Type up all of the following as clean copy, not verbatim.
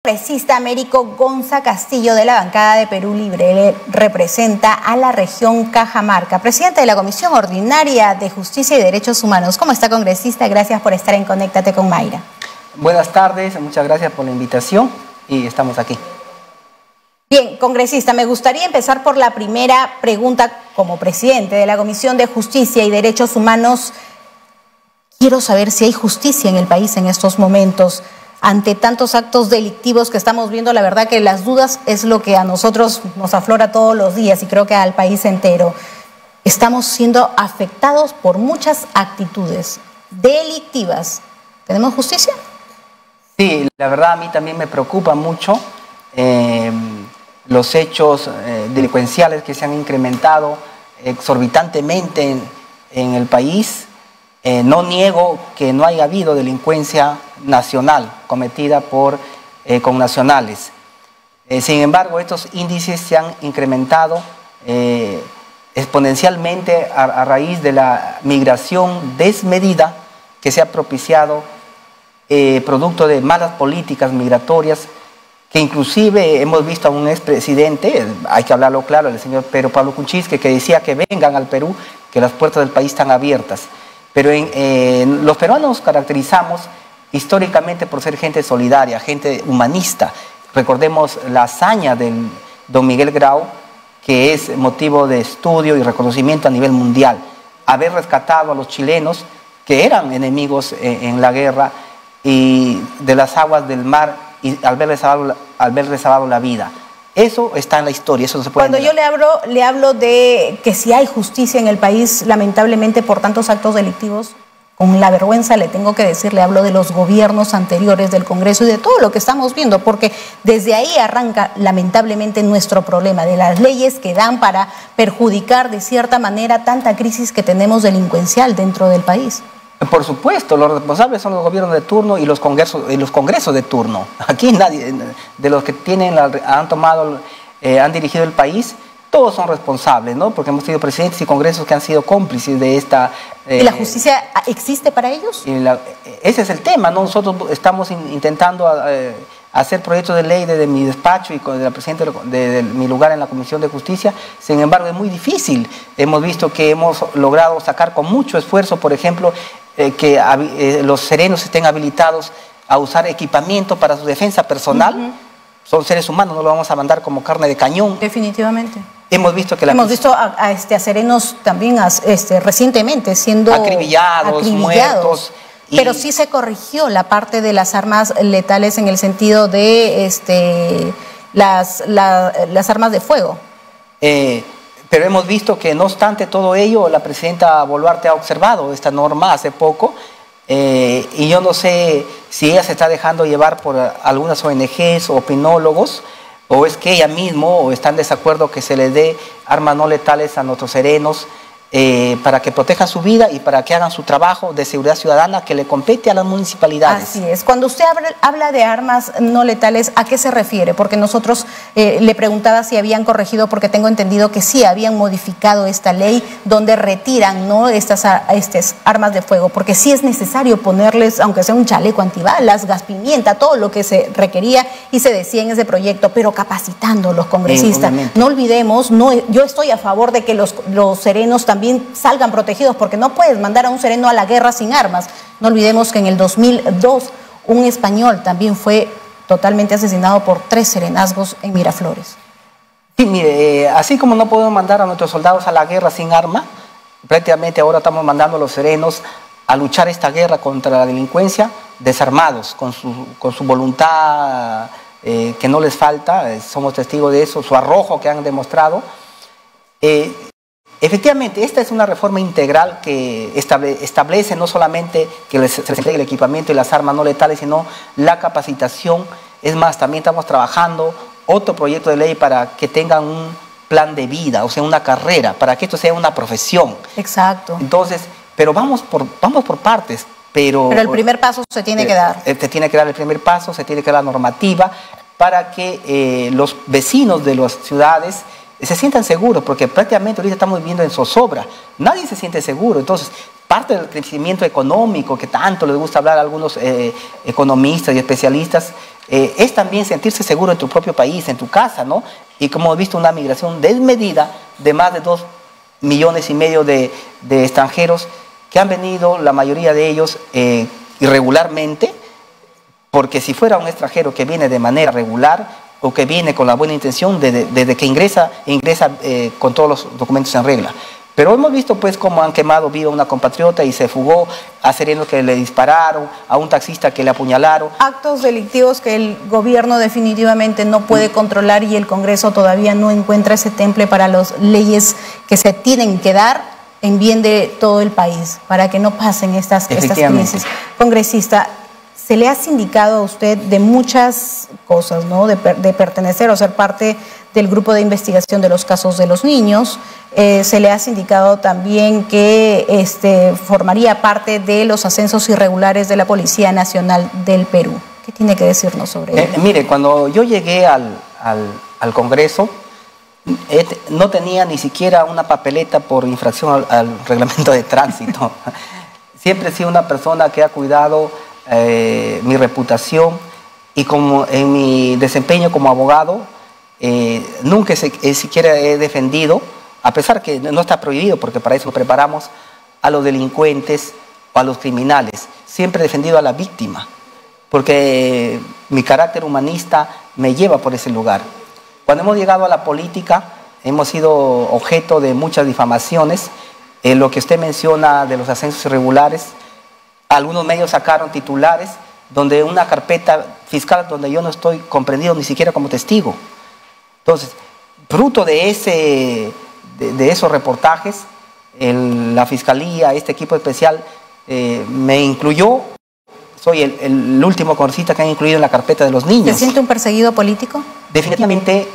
congresista Américo Gonza Castillo, de la bancada de Perú Libre, representa a la región Cajamarca, presidente de la Comisión Ordinaria de Justicia y Derechos Humanos. ¿Cómo está, congresista? Gracias por estar en Conéctate con Mayra. Buenas tardes, muchas gracias por la invitación y estamos aquí. Bien, congresista, me gustaría empezar por la primera pregunta. Como presidente de la Comisión de Justicia y Derechos Humanos, quiero saber si hay justicia en el país en estos momentos. Ante tantos actos delictivos que estamos viendo, la verdad que las dudas es lo que a nosotros nos aflora todos los días y creo que al país entero. Estamos siendo afectados por muchas actitudes delictivas. ¿Tenemos justicia? Sí, la verdad a mí también me preocupa mucho los hechos delincuenciales que se han incrementado exorbitantemente en el país. No niego que no haya habido delincuencia nacional cometida por connacionales. Sin embargo, estos índices se han incrementado exponencialmente a raíz de la migración desmedida que se ha propiciado producto de malas políticas migratorias, que inclusive hemos visto a un expresidente, hay que hablarlo claro, el señor Pedro Pablo Kuczynski, que decía que vengan al Perú, que las puertas del país están abiertas. Pero los peruanos nos caracterizamos históricamente por ser gente solidaria, gente humanista. Recordemos la hazaña del don Miguel Grau, que es motivo de estudio y reconocimiento a nivel mundial. Haber rescatado a los chilenos que eran enemigos en la guerra y de las aguas del mar y haberles salvado la vida. Eso está en la historia, eso no se puede. Cuando yo le hablo de que si hay justicia en el país, lamentablemente por tantos actos delictivos, con la vergüenza le tengo que decir, le hablo de los gobiernos anteriores, del Congreso y de todo lo que estamos viendo, porque desde ahí arranca lamentablemente nuestro problema, de las leyes que dan para perjudicar de cierta manera tanta crisis que tenemos delincuencial dentro del país. Por supuesto, los responsables son los gobiernos de turno y los congresos de turno. Aquí nadie de los que han dirigido el país, todos son responsables, ¿no? Porque hemos tenido presidentes y congresos que han sido cómplices de esta... ¿Y la justicia existe para ellos? Ese es el tema, ¿no? Nosotros estamos intentando hacer proyectos de ley desde mi despacho y con la presidenta de mi lugar en la Comisión de Justicia. Sin embargo, es muy difícil. Hemos visto que hemos logrado sacar con mucho esfuerzo, por ejemplo, que los serenos estén habilitados a usar equipamiento para su defensa personal. Son seres humanos, no lo vamos a mandar como carne de cañón. Definitivamente. Hemos visto a serenos también recientemente siendo acribillados, muertos. Pero sí se corrigió la parte de las armas letales en el sentido de las armas de fuego. Pero hemos visto que no obstante todo ello, la presidenta Boluarte ha observado esta norma hace poco y yo no sé si ella se está dejando llevar por algunas ONGs o opinólogos, o es que ella misma o está en desacuerdo que se le dé armas no letales a nuestros serenos para que protejan su vida y para que hagan su trabajo de seguridad ciudadana que le compete a las municipalidades. Así es. Cuando usted habla de armas no letales, ¿a qué se refiere? Porque nosotros le preguntaba si habían corregido, porque tengo entendido que sí habían modificado esta ley donde retiran, ¿no?, estas armas de fuego, porque sí es necesario ponerles, aunque sea un chaleco antibalas, gas pimienta, todo lo que se requería y se decía en ese proyecto, pero capacitando a los congresistas. No olvidemos, yo estoy a favor de que los serenos también salgan protegidos, porque no puedes mandar a un sereno a la guerra sin armas. No olvidemos que en el 2002 un español también fue totalmente asesinado por 3 serenazgos en Miraflores. Sí, mire, así como no podemos mandar a nuestros soldados a la guerra sin arma, prácticamente ahora estamos mandando a los serenos a luchar esta guerra contra la delincuencia desarmados, con su voluntad que no les falta, somos testigos de eso, su arrojo que han demostrado. Efectivamente, esta es una reforma integral que establece no solamente que se les entregue el equipamiento y las armas no letales, sino la capacitación. Es más, también estamos trabajando otro proyecto de ley para que tengan un plan de vida, o sea, una carrera, para que esto sea una profesión. Exacto. Entonces, pero vamos por partes. Pero el primer paso se tiene que dar. Se tiene que dar el primer paso, se tiene que dar la normativa para que los vecinos de las ciudades se sientan seguros, porque prácticamente ahorita estamos viviendo en zozobra. Nadie se siente seguro. Entonces, parte del crecimiento económico que tanto les gusta hablar a algunos economistas y especialistas, es también sentirse seguro en tu propio país, en tu casa, ¿no? Y como hemos visto, una migración desmedida de más de 2,5 millones de extranjeros que han venido, la mayoría de ellos irregularmente, porque si fuera un extranjero que viene de manera regular o que viene con la buena intención, desde que ingresa con todos los documentos en regla. Pero hemos visto pues cómo han quemado viva a una compatriota y se fugó, a serenos que le dispararon, a un taxista que le apuñalaron. Actos delictivos que el gobierno definitivamente no puede controlar y el Congreso todavía no encuentra ese temple para las leyes que se tienen que dar en bien de todo el país, para que no pasen estas crisis. Congresista, se le ha sindicado a usted de muchas cosas, ¿no? De pertenecer o ser parte del grupo de investigación de los casos de los niños. Se le ha sindicado también que formaría parte de los ascensos irregulares de la Policía Nacional del Perú. ¿Qué tiene que decirnos sobre ello? Mire, cuando yo llegué al Congreso, no tenía ni siquiera una papeleta por infracción al reglamento de tránsito. Siempre he sido una persona que ha cuidado mi reputación, y como en mi desempeño como abogado nunca siquiera he defendido, a pesar que no está prohibido porque para eso preparamos, a los delincuentes o a los criminales. Siempre he defendido a la víctima porque mi carácter humanista me lleva por ese lugar. Cuando hemos llegado a la política hemos sido objeto de muchas difamaciones. Lo que usted menciona de los ascensos irregulares, algunos medios sacaron titulares donde una carpeta fiscal donde yo no estoy comprendido ni siquiera como testigo. Entonces, fruto de esos reportajes, la Fiscalía, este equipo especial, me incluyó. Soy el último congresista que han incluido en la carpeta de los niños. ¿Se siente un perseguido político? Definitivamente,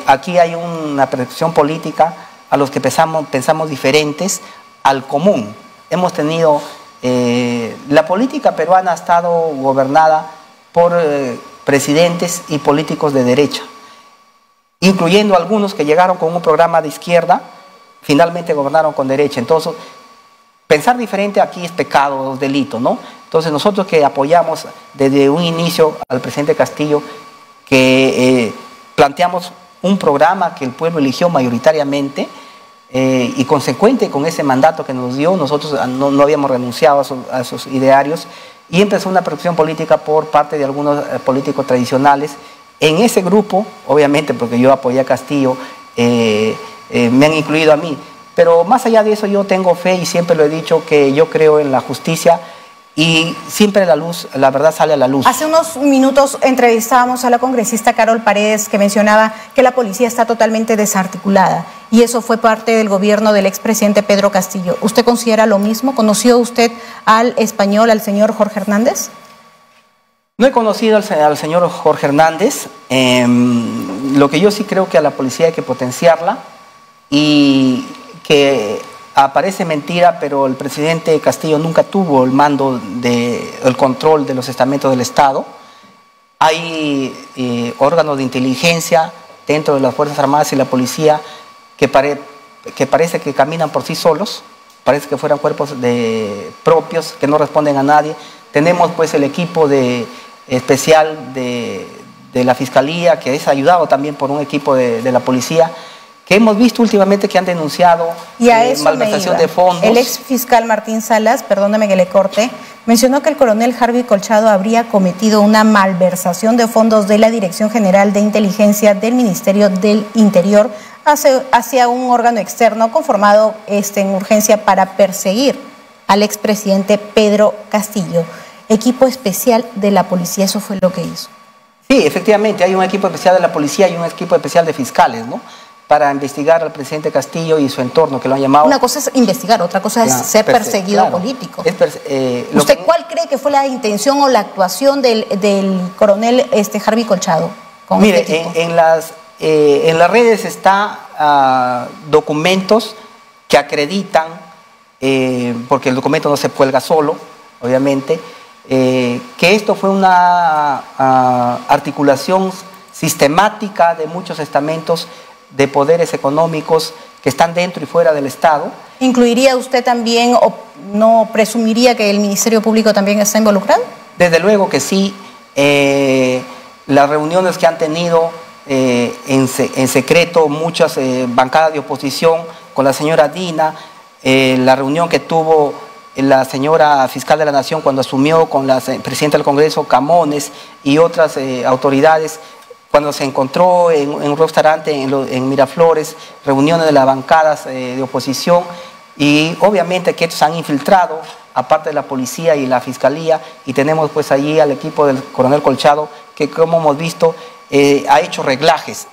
aquí hay una persecución política a los que pensamos diferentes al común. Hemos tenido... la política peruana ha estado gobernada por presidentes y políticos de derecha, incluyendo algunos que llegaron con un programa de izquierda, finalmente gobernaron con derecha. Entonces, pensar diferente aquí es pecado, es delito, ¿no? Entonces, nosotros que apoyamos desde un inicio al presidente Castillo, que planteamos un programa que el pueblo eligió mayoritariamente, y consecuente con ese mandato que nos dio, nosotros no habíamos renunciado a sus idearios, y empezó una persecución política por parte de algunos políticos tradicionales. En ese grupo, obviamente porque yo apoyé a Castillo, me han incluido a mí, pero más allá de eso yo tengo fe y siempre lo he dicho que yo creo en la justicia. Y siempre la verdad sale a la luz. Hace unos minutos entrevistábamos a la congresista Carol Paredes, que mencionaba que la policía está totalmente desarticulada, y eso fue parte del gobierno del expresidente Pedro Castillo. ¿Usted considera lo mismo? ¿Conoció usted al español, al señor Jorge Hernández? No he conocido al señor Jorge Hernández. Lo que yo sí creo que a la policía hay que potenciarla, y que... parece mentira, pero el presidente Castillo nunca tuvo el mando, el control de los estamentos del Estado. Hay órganos de inteligencia dentro de las Fuerzas Armadas y la policía que parece que caminan por sí solos, parece que fueran cuerpos propios que no responden a nadie. Tenemos pues el equipo especial de la Fiscalía, que es ayudado también por un equipo de la policía, que hemos visto últimamente que han denunciado malversación de fondos. El ex fiscal Martín Salas, perdóneme que le corte, mencionó que el coronel Harvey Colchado habría cometido una malversación de fondos de la Dirección General de Inteligencia del Ministerio del Interior hacia un órgano externo conformado en urgencia para perseguir al expresidente Pedro Castillo. Equipo especial de la policía, eso fue lo que hizo. Sí, efectivamente, hay un equipo especial de la policía y un equipo especial de fiscales, ¿no?, para investigar al presidente Castillo y su entorno, que lo han llamado... Una cosa es investigar, otra cosa es ser perseguido político. ¿Usted cuál cree que fue la intención o la actuación del coronel Harvey Colchado? Mire, en las redes está documentos que acreditan, porque el documento no se cuelga solo, obviamente, que esto fue una articulación sistemática de muchos estamentos de poderes económicos que están dentro y fuera del Estado. ¿Incluiría usted también o no presumiría que el Ministerio Público también está involucrado? Desde luego que sí. las reuniones que han tenido en secreto muchas bancadas de oposición con la señora Dina, la reunión que tuvo la señora fiscal de la Nación cuando asumió con la presidenta del Congreso, Camones, y otras autoridades, cuando se encontró en un restaurante en Miraflores, reuniones de las bancadas de oposición, y obviamente que estos han infiltrado, aparte de la policía y la fiscalía, y tenemos pues allí al equipo del coronel Colchado, que como hemos visto, ha hecho reglajes.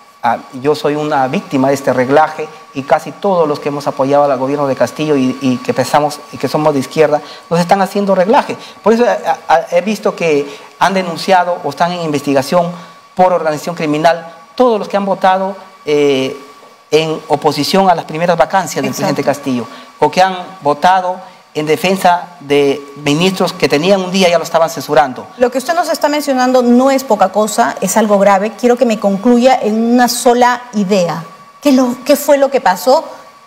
Yo soy una víctima de este reglaje, y casi todos los que hemos apoyado al gobierno de Castillo y que pensamos y que somos de izquierda, nos están haciendo reglaje. Por eso he visto que han denunciado o están en investigación por organización criminal todos los que han votado en oposición a las primeras vacancias del presidente Castillo, o que han votado en defensa de ministros que tenían un día y ya lo estaban censurando. Lo que usted nos está mencionando no es poca cosa, es algo grave. Quiero que me concluya en una sola idea. ¿Qué fue lo que pasó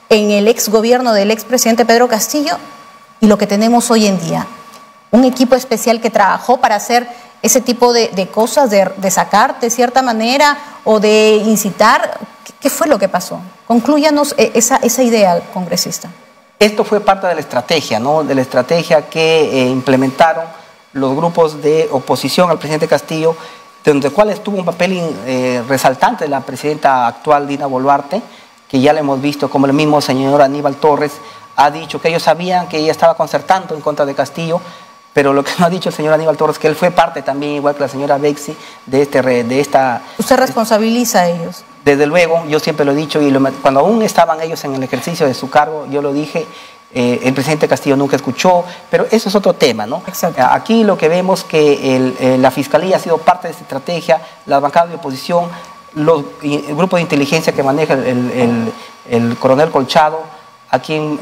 en el ex gobierno del expresidente Pedro Castillo y lo que tenemos hoy en día? Un equipo especial que trabajó para hacer ese tipo de cosas, de sacar de cierta manera o de incitar. ¿Qué fue lo que pasó? Conclúyanos esa idea, congresista. Esto fue parte de la estrategia, ¿no? De la estrategia que implementaron los grupos de oposición al presidente Castillo, donde cuales tuvo un papel resaltante la presidenta actual, Dina Boluarte, que ya le hemos visto, como el mismo señor Aníbal Torres ha dicho que ellos sabían que ella estaba concertando en contra de Castillo, pero lo que no ha dicho el señor Aníbal Torres, que él fue parte también, igual que la señora Bexi, de esta... ¿Usted responsabiliza a ellos? Desde luego, yo siempre lo he dicho, y cuando aún estaban ellos en el ejercicio de su cargo, yo lo dije, el presidente Castillo nunca escuchó, pero eso es otro tema, ¿no? Exacto. Aquí lo que vemos que la Fiscalía ha sido parte de esta estrategia, las bancadas de oposición, el grupo de inteligencia que maneja el coronel Colchado, a quien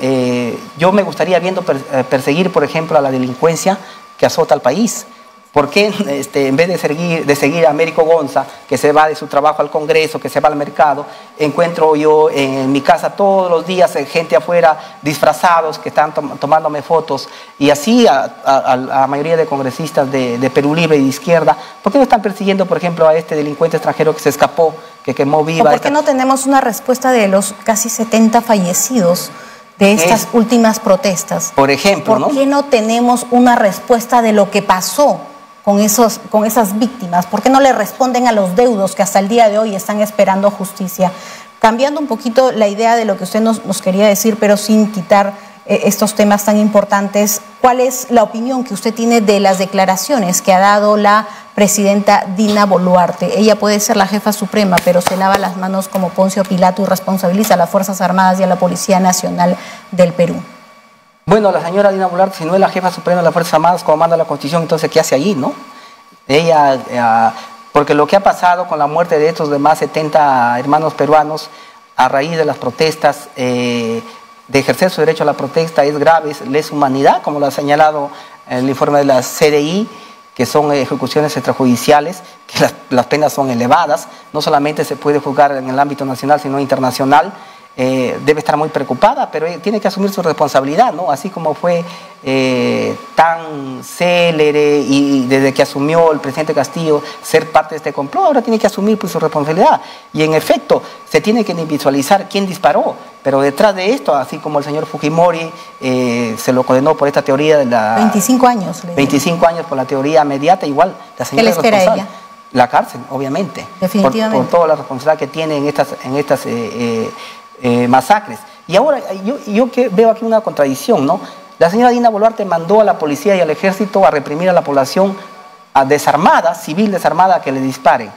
yo me gustaría viendo perseguir, por ejemplo, a la delincuencia que azota al país. ¿Por qué en vez de seguir a Américo Gonza, que se va de su trabajo al Congreso, que se va al mercado, encuentro yo en mi casa todos los días gente afuera disfrazados que están tomándome fotos, y así a la mayoría de congresistas de Perú Libre y de izquierda? ¿Por qué no están persiguiendo, por ejemplo, a este delincuente extranjero que se escapó, que quemó viva? ¿Por qué no tenemos una respuesta de los casi 70 fallecidos de estas últimas protestas? Por ejemplo, ¿Por qué no tenemos una respuesta de lo que pasó con esas víctimas? ¿Por qué no le responden a los deudos que hasta el día de hoy están esperando justicia? Cambiando un poquito la idea de lo que usted nos quería decir, pero sin quitar estos temas tan importantes, ¿cuál es la opinión que usted tiene de las declaraciones que ha dado la presidenta Dina Boluarte? Ella puede ser la jefa suprema, pero se lava las manos como Poncio Pilato y responsabiliza a las Fuerzas Armadas y a la Policía Nacional del Perú. Bueno, la señora Dina Boluarte, si no es la jefa suprema de las Fuerzas Armadas, como manda la Constitución, entonces ¿qué hace allí, no? Ella, porque lo que ha pasado con la muerte de estos demás 70 hermanos peruanos a raíz de las protestas, de ejercer su derecho a la protesta, es grave, es lesa humanidad, como lo ha señalado el informe de la CDI, que son ejecuciones extrajudiciales, que las penas son elevadas, no solamente se puede juzgar en el ámbito nacional, sino internacional. Debe estar muy preocupada, pero tiene que asumir su responsabilidad, ¿no? Así como fue tan célere y desde que asumió el presidente Castillo ser parte de este complot, ahora tiene que asumir pues, su responsabilidad. Y en efecto, se tiene que visualizar quién disparó, pero detrás de esto, así como el señor Fujimori se lo condenó por esta teoría de la... 25 años. 25 años por la teoría mediata, igual la señora... ¿Qué le espera a ella? La cárcel, obviamente. Definitivamente. Por toda la responsabilidad que tiene en estas masacres. Y ahora yo veo aquí una contradicción, ¿no? La señora Dina Boluarte mandó a la policía y al ejército a reprimir a la población desarmada, civil desarmada, que le disparen,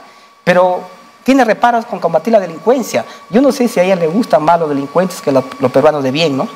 pero tiene reparos con combatir la delincuencia. Yo no sé si a ella le gustan más los delincuentes que los peruanos de bien, ¿no?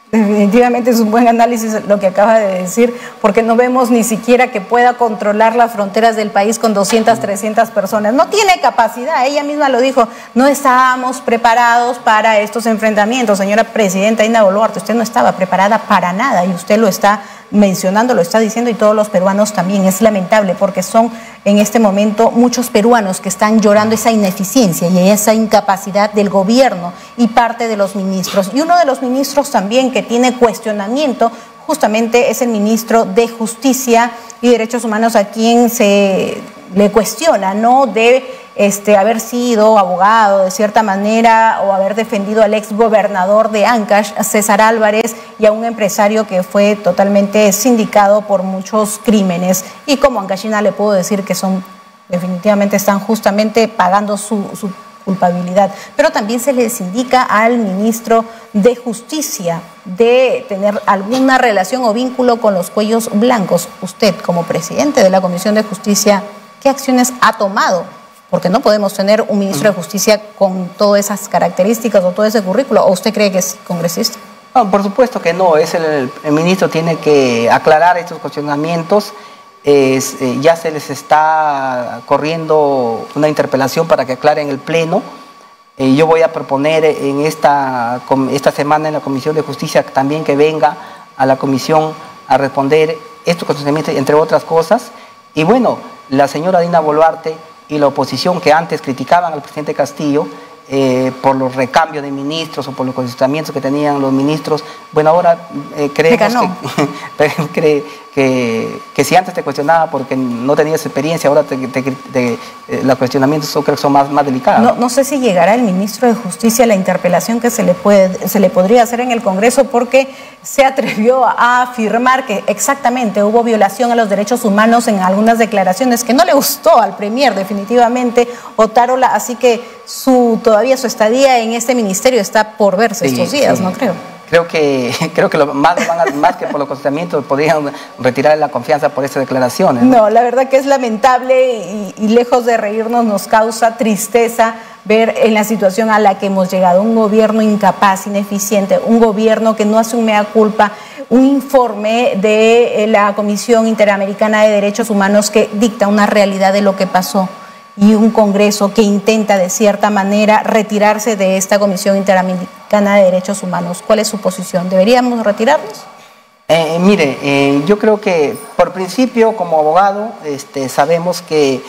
Definitivamente es un buen análisis lo que acaba de decir, porque no vemos ni siquiera que pueda controlar las fronteras del país con 200, 300 personas. No tiene capacidad, ella misma lo dijo, no estábamos preparados para estos enfrentamientos. Señora presidenta Dina Boluarte, usted no estaba preparada para nada y usted lo está mencionando, lo está diciendo, y todos los peruanos también. Es lamentable porque son en este momento muchos peruanos que están llorando esa ineficiencia y esa incapacidad del gobierno y parte de los ministros. Y uno de los ministros también que tiene cuestionamiento justamente es el ministro de Justicia y Derechos Humanos, a quien se le cuestiona, ¿no?, de haber sido abogado de cierta manera o haber defendido al ex gobernador de Ancash, César Álvarez, y a un empresario que fue totalmente sindicado por muchos crímenes. Y como ancashina le puedo decir que definitivamente están justamente pagando su culpabilidad. Pero también se les indica al ministro de Justicia de tener alguna relación o vínculo con los cuellos blancos. Usted, como presidente de la Comisión de Justicia, ¿qué acciones ha tomado? Porque no podemos tener un ministro de Justicia con todas esas características o todo ese currículo. ¿O usted cree que es congresista? No, por supuesto que no. El ministro tiene que aclarar estos cuestionamientos. Ya se les está corriendo una interpelación para que aclaren el Pleno. Yo voy a proponer en esta semana en la Comisión de Justicia también que venga a la Comisión a responder estos cuestionamientos, entre otras cosas. Y bueno, la señora Dina Boluarte y la oposición que antes criticaban al presidente Castillo por los recambios de ministros o por los cuestionamientos que tenían los ministros, bueno, ahora creemos que si antes te cuestionaba porque no tenías experiencia, ahora los cuestionamientos creo que son más delicados. No sé si llegará el ministro de Justicia a la interpelación que se le podría hacer en el Congreso, porque se atrevió a afirmar que exactamente hubo violación a los derechos humanos en algunas declaraciones que no le gustó al premier definitivamente, Otárola, así que todavía su estadía en este ministerio está por verse estos días, ¿no creo? Creo que más que por los cuestionamientos podrían retirar la confianza por esas declaraciones. No, la verdad que es lamentable y lejos de reírnos nos causa tristeza ver en la situación a la que hemos llegado. Un gobierno incapaz, ineficiente, un gobierno que no hace un mea culpa, un informe de la Comisión Interamericana de Derechos Humanos que dicta una realidad de lo que pasó, y un Congreso que intenta de cierta manera retirarse de esta Comisión Interamericana de Derechos Humanos. ¿Cuál es su posición? ¿Deberíamos retirarnos? Mire, yo creo que por principio como abogado sabemos que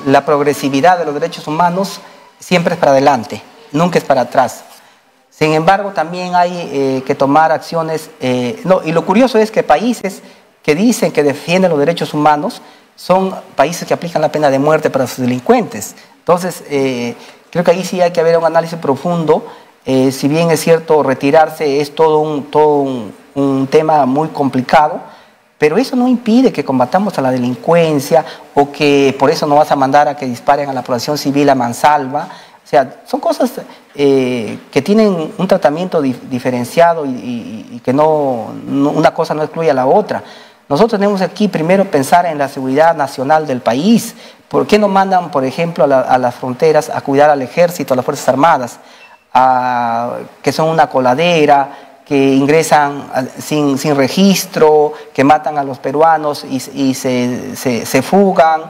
la progresividad de los derechos humanos siempre es para adelante, nunca es para atrás. Sin embargo, también hay que tomar acciones, y lo curioso es que países que dicen que defienden los derechos humanos son países que aplican la pena de muerte para sus delincuentes. Entonces, creo que ahí sí hay que haber un análisis profundo. Si bien es cierto, retirarse es todo un tema muy complicado, pero eso no impide que combatamos a la delincuencia o que por eso no vas a mandar a que disparen a la población civil a mansalva. O sea, son cosas que tienen un tratamiento diferenciado y que una cosa no excluye a la otra. Nosotros tenemos aquí primero pensar en la seguridad nacional del país. ¿Por qué no mandan, por ejemplo, a las fronteras a cuidar al ejército, a las Fuerzas Armadas, que son una coladera, que ingresan sin registro, que matan a los peruanos y se fugan?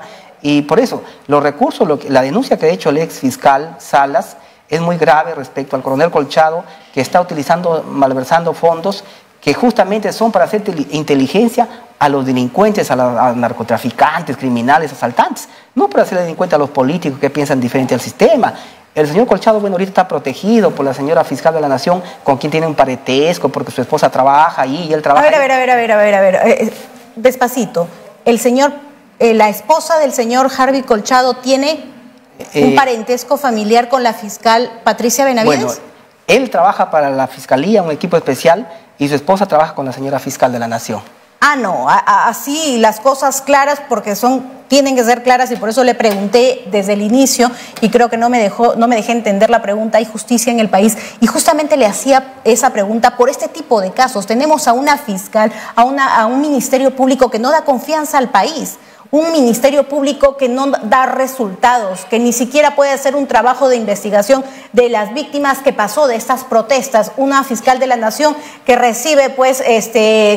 Y por eso, los recursos, la denuncia que ha hecho el ex fiscal Salas es muy grave respecto al coronel Colchado, que está malversando fondos que justamente son para hacer inteligencia a los delincuentes, a los narcotraficantes, criminales, asaltantes, no para hacer delincuentes a los políticos que piensan diferente al sistema. El señor Colchado, bueno, ahorita está protegido por la señora fiscal de la Nación, con quien tiene un parentesco, porque su esposa trabaja ahí y él trabaja. A ver, despacito. La esposa del señor Harvey Colchado tiene un parentesco familiar con la fiscal Patricia Benavides. Bueno, él trabaja para la fiscalía, un equipo especial, y su esposa trabaja con la señora fiscal de la Nación. No, así las cosas claras, porque tienen que ser claras, y por eso le pregunté desde el inicio y creo que no me dejé entender la pregunta. ¿Hay justicia en el país? Y justamente le hacía esa pregunta por este tipo de casos. Tenemos a una fiscal, a un ministerio público que no da confianza al país. Un ministerio público que no da resultados, que ni siquiera puede hacer un trabajo de investigación de las víctimas que pasó de estas protestas. Una fiscal de la Nación que recibe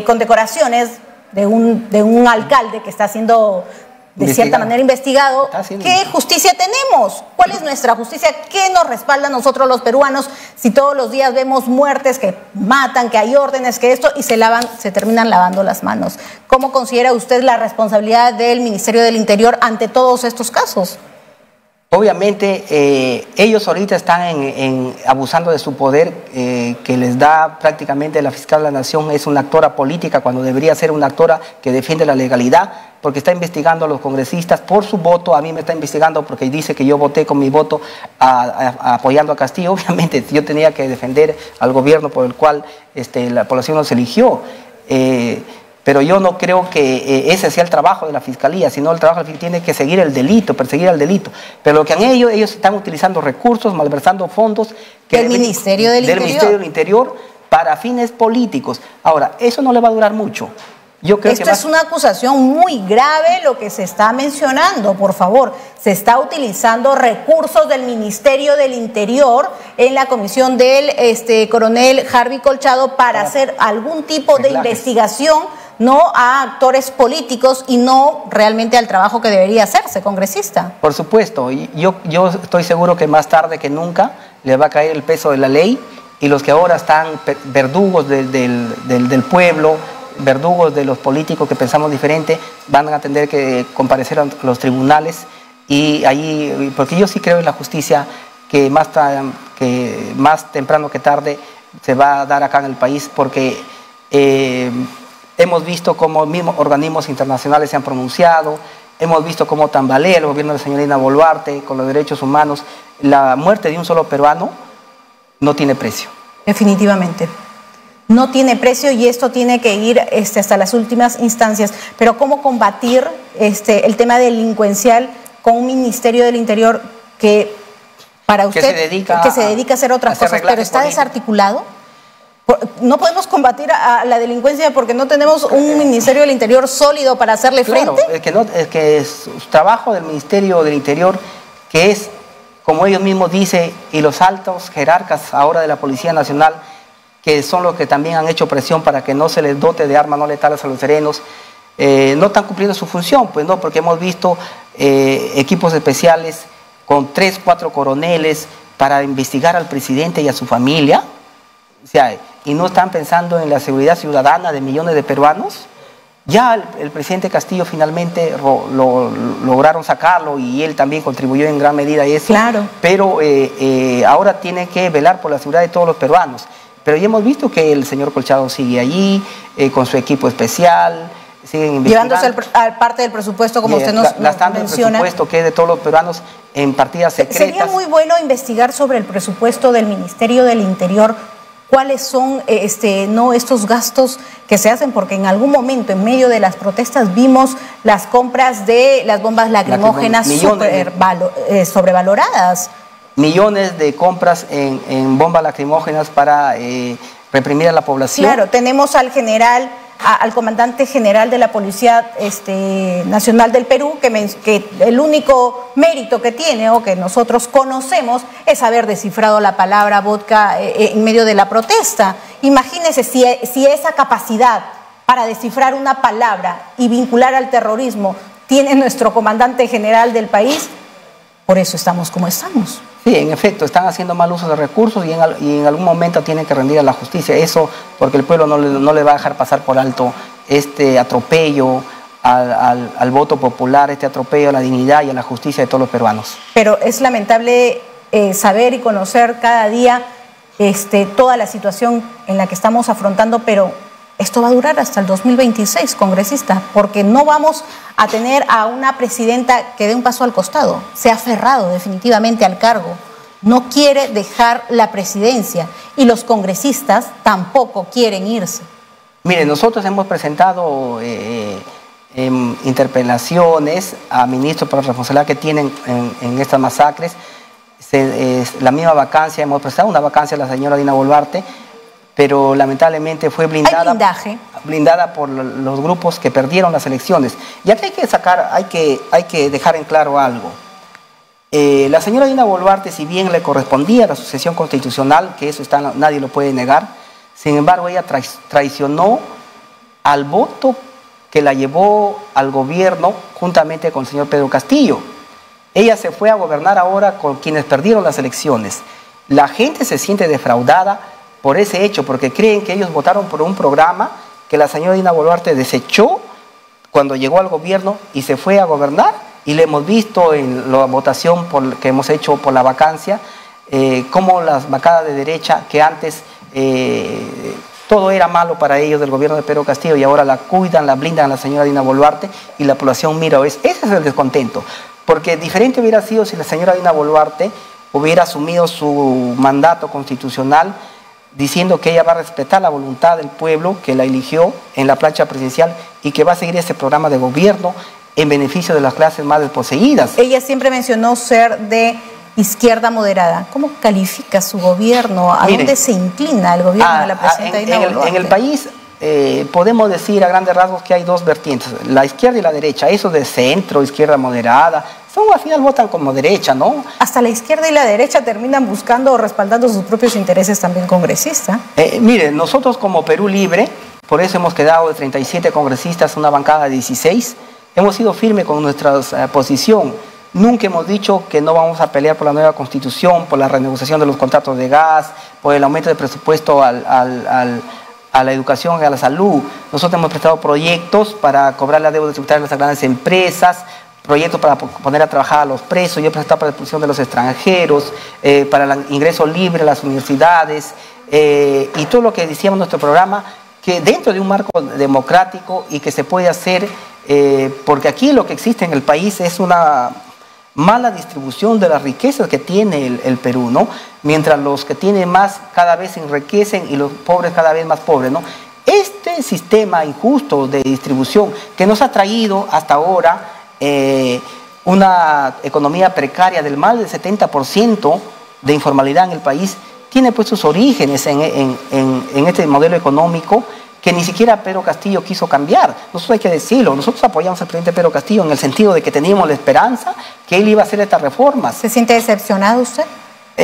condecoraciones de un alcalde que está siendo de cierta manera investigado. ¿Qué justicia tenemos? ¿Cuál es nuestra justicia? ¿Qué nos respalda a nosotros los peruanos si todos los días vemos muertes que matan, que hay órdenes, que esto, y se terminan lavando las manos? ¿Cómo considera usted la responsabilidad del Ministerio del Interior ante todos estos casos? obviamente ellos ahorita están abusando de su poder, que les da prácticamente la fiscal de la nación, es una actora política cuando debería ser una actora que defiende la legalidad, porque está investigando a los congresistas por su voto. A mí me está investigando porque dice que yo voté con mi voto apoyando a Castillo. Obviamente yo tenía que defender al gobierno por el cual la población nos eligió. Pero yo no creo que ese sea el trabajo de la Fiscalía, sino el trabajo de la Fiscalía tiene que seguir el delito, perseguir el delito. Pero lo que han hecho, ellos están utilizando recursos, malversando fondos del Ministerio del Interior para fines políticos. Ahora, eso no le va a durar mucho. Yo creo Esto es una acusación muy grave lo que se está mencionando, por favor. Se está utilizando recursos del Ministerio del Interior en la comisión del coronel Harvey Colchado para hacer algún tipo de investigación, no a actores políticos y no realmente al trabajo que debería hacerse, congresista. Por supuesto, yo estoy seguro que más tarde que nunca le va a caer el peso de la ley, y los que ahora están verdugos del pueblo, verdugos de los políticos que pensamos diferente, van a tener que comparecer a los tribunales, y allí, porque yo sí creo en la justicia que más temprano que tarde se va a dar acá en el país, porque hemos visto cómo mismos organismos internacionales se han pronunciado, hemos visto cómo tambalea el gobierno de la señora Dina Boluarte con los derechos humanos. La muerte de un solo peruano no tiene precio. Definitivamente. No tiene precio, y esto tiene que ir hasta las últimas instancias. Pero ¿cómo combatir el tema delincuencial con un Ministerio del Interior que para usted que se dedica a hacer otras cosas, pero está desarticulado? No podemos combatir a la delincuencia porque no tenemos un Ministerio del Interior sólido para hacerle frente. Es que su trabajo del Ministerio del Interior, que es, como ellos mismos dicen, y los altos jerarcas ahora de la Policía Nacional, que son los que también han hecho presión para que no se les dote de armas no letales a los serenos, no están cumpliendo su función, pues no, porque hemos visto equipos especiales con 3, 4 coroneles para investigar al presidente y a su familia, o sea, y no están pensando en la seguridad ciudadana de millones de peruanos. Ya el presidente Castillo finalmente lograron sacarlo, y él también contribuyó en gran medida a eso. Claro. Pero ahora tiene que velar por la seguridad de todos los peruanos. Pero ya hemos visto que el señor Colchado sigue allí, con su equipo especial, siguen investigando. Llevándose parte del presupuesto, como usted nos gastando menciona. El presupuesto que es de todos los peruanos en partidas secretas. Sería muy bueno investigar sobre el presupuesto del Ministerio del Interior. ¿Cuáles son estos gastos que se hacen? Porque en algún momento, en medio de las protestas, vimos las compras de las bombas lacrimógenas sobrevaloradas. Millones de compras en bombas lacrimógenas para reprimir a la población. Claro, tenemos al comandante general de la Policía Nacional del Perú, que el único mérito que tiene o que nosotros conocemos es haber descifrado la palabra vodka en medio de la protesta. Imagínense si esa capacidad para descifrar una palabra y vincular al terrorismo tiene nuestro comandante general del país. Por eso estamos como estamos. Sí, en efecto, están haciendo mal uso de recursos, y en algún momento tienen que rendir a la justicia. Eso porque el pueblo no le va a dejar pasar por alto este atropello al voto popular, este atropello a la dignidad y a la justicia de todos los peruanos. Pero es lamentable saber y conocer cada día toda la situación en la que estamos afrontando, pero esto va a durar hasta el 2026, congresista, porque no vamos a tener a una presidenta que dé un paso al costado. Se ha aferrado definitivamente al cargo. No quiere dejar la presidencia, y los congresistas tampoco quieren irse. Mire, nosotros hemos presentado interpelaciones a ministros por la responsabilidad que tienen en estas masacres. La misma vacancia, hemos presentado una vacancia a la señora Dina Boluarte, pero lamentablemente fue blindada por los grupos que perdieron las elecciones. Y aquí hay que dejar en claro algo. La señora Dina Boluarte, si bien le correspondía la sucesión constitucional, que eso nadie lo puede negar, sin embargo ella traicionó al voto que la llevó al gobierno juntamente con el señor Pedro Castillo. Ella se fue a gobernar ahora con quienes perdieron las elecciones. La gente se siente defraudada por ese hecho, porque creen que ellos votaron por un programa que la señora Dina Boluarte desechó cuando llegó al gobierno y se fue a gobernar, y lo hemos visto en la votación que hemos hecho por la vacancia, como las bancadas de derecha, que antes todo era malo para ellos del gobierno de Pedro Castillo, y ahora la cuidan, la blindan a la señora Dina Boluarte, y la población mira, ese es el descontento, porque diferente hubiera sido si la señora Dina Boluarte hubiera asumido su mandato constitucional diciendo que ella va a respetar la voluntad del pueblo que la eligió en la plancha presidencial y que va a seguir este programa de gobierno en beneficio de las clases más desposeídas. Ella siempre mencionó ser de izquierda moderada. ¿Cómo califica su gobierno? ¿A dónde se inclina el gobierno de la presidenta Dina Boluarte? En el país podemos decir a grandes rasgos que hay dos vertientes, la izquierda y la derecha. Eso de centro, izquierda moderada, al final votan como derecha, ¿no? Hasta la izquierda y la derecha terminan buscando o respaldando sus propios intereses también congresistas. Mire, nosotros como Perú Libre, por eso hemos quedado de 37 congresistas, una bancada de 16, hemos sido firmes con nuestra posición. Nunca hemos dicho que no vamos a pelear por la nueva constitución, por la renegociación de los contratos de gas, por el aumento de presupuesto a la educación y a la salud. Nosotros hemos prestado proyectos para cobrar la deuda tributaria de las grandes empresas, proyectos para poner a trabajar a los presos, yo he presentado para la expulsión de los extranjeros, para el ingreso libre a las universidades, y todo lo que decíamos en nuestro programa, que dentro de un marco democrático y que se puede hacer, porque aquí lo que existe en el país es una mala distribución de las riquezas que tiene el Perú, ¿no? Mientras los que tienen más cada vez se enriquecen y los pobres cada vez más pobres, ¿no? Este sistema injusto de distribución que nos ha traído hasta ahora una economía precaria del más del 70% de informalidad en el país, tiene pues sus orígenes en este modelo económico que ni siquiera Pedro Castillo quiso cambiar. Nosotros hay que decirlo, nosotros apoyamos al presidente Pedro Castillo en el sentido de que teníamos la esperanza que él iba a hacer estas reformas. ¿Se siente decepcionado usted?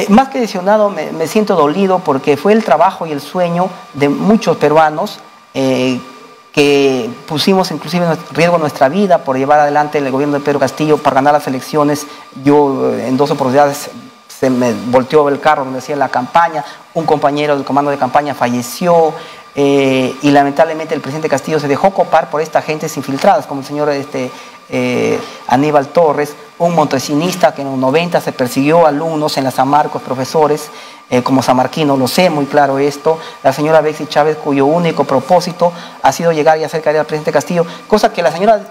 Más que decepcionado, me siento dolido porque fue el trabajo y el sueño de muchos peruanos que pusimos inclusive en riesgo nuestra vida por llevar adelante el gobierno de Pedro Castillo para ganar las elecciones. Yo en 2 oportunidades se me volteó el carro donde hacía la campaña, un compañero del comando de campaña falleció, y lamentablemente el presidente Castillo se dejó copar por estas gentes infiltradas, como el señor Aníbal Torres, un montesinista que en los 90 se persiguió a alumnos en la San Marcos, profesores, como samarquino, lo sé muy claro esto, la señora Bexy Chávez, cuyo único propósito ha sido llegar y hacer caer al presidente Castillo, cosa que la señora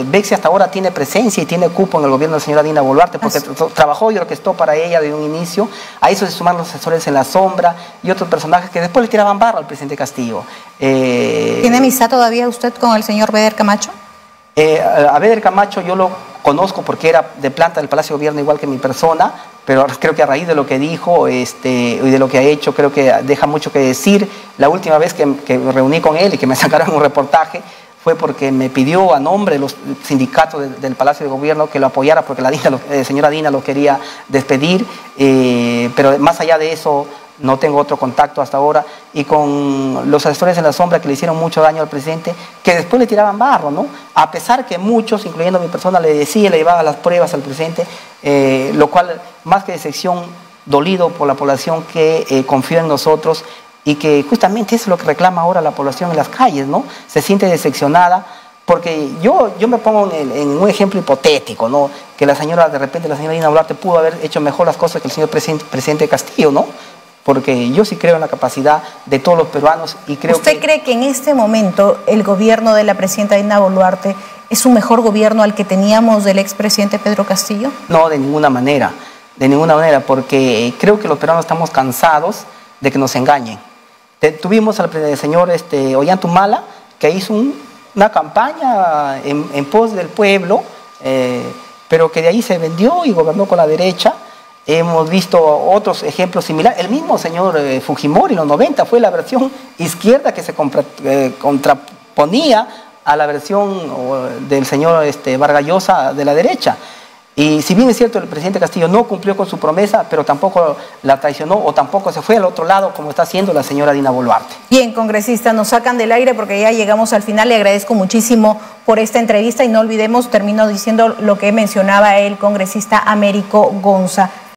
Bexy hasta ahora tiene presencia y tiene cupo en el gobierno de la señora Dina Boluarte, porque trabajó y orquestó para ella de un inicio. A eso se suman los asesores en la sombra y otros personajes que después le tiraban barro al presidente Castillo. ¿Tiene amistad todavía usted con el señor Beder Camacho? A Beder Camacho yo lo conozco porque era de planta del Palacio de Gobierno igual que mi persona, pero creo que a raíz de lo que dijo y de lo que ha hecho, creo que deja mucho que decir. La última vez que me reuní con él y que me sacaron un reportaje fue porque me pidió a nombre de los sindicatos del Palacio de Gobierno que lo apoyara porque la señora Dina lo quería despedir, pero más allá de eso no tengo otro contacto hasta ahora, y con los asesores en la sombra que le hicieron mucho daño al presidente, que después le tiraban barro, ¿no? A pesar que muchos, incluyendo mi persona, le llevaba las pruebas al presidente, lo cual, más que decepción, dolido por la población que confió en nosotros, y que justamente eso es lo que reclama ahora la población en las calles, ¿no? Se siente decepcionada, porque yo me pongo en un ejemplo hipotético, ¿no? Que de repente la señora Dina Boluarte pudo haber hecho mejor las cosas que el señor presidente Castillo, ¿no? Porque yo sí creo en la capacidad de todos los peruanos y creo ¿Usted cree que en este momento el gobierno de la presidenta Dina Boluarte es un mejor gobierno al que teníamos del expresidente Pedro Castillo? No, de ninguna manera, porque creo que los peruanos estamos cansados de que nos engañen. Tuvimos al señor Ollantumala, que hizo una campaña en pos del pueblo, pero que de ahí se vendió y gobernó con la derecha. Hemos visto otros ejemplos similares. El mismo señor Fujimori en los 90 fue la versión izquierda que se contraponía a la versión del señor Vargas Llosa de la derecha. Y si bien es cierto el presidente Castillo no cumplió con su promesa, pero tampoco la traicionó o tampoco se fue al otro lado como está haciendo la señora Dina Boluarte. Bien, congresista, nos sacan del aire porque ya llegamos al final. Le agradezco muchísimo por esta entrevista y no olvidemos, termino diciendo lo que mencionaba el congresista Américo Gonza.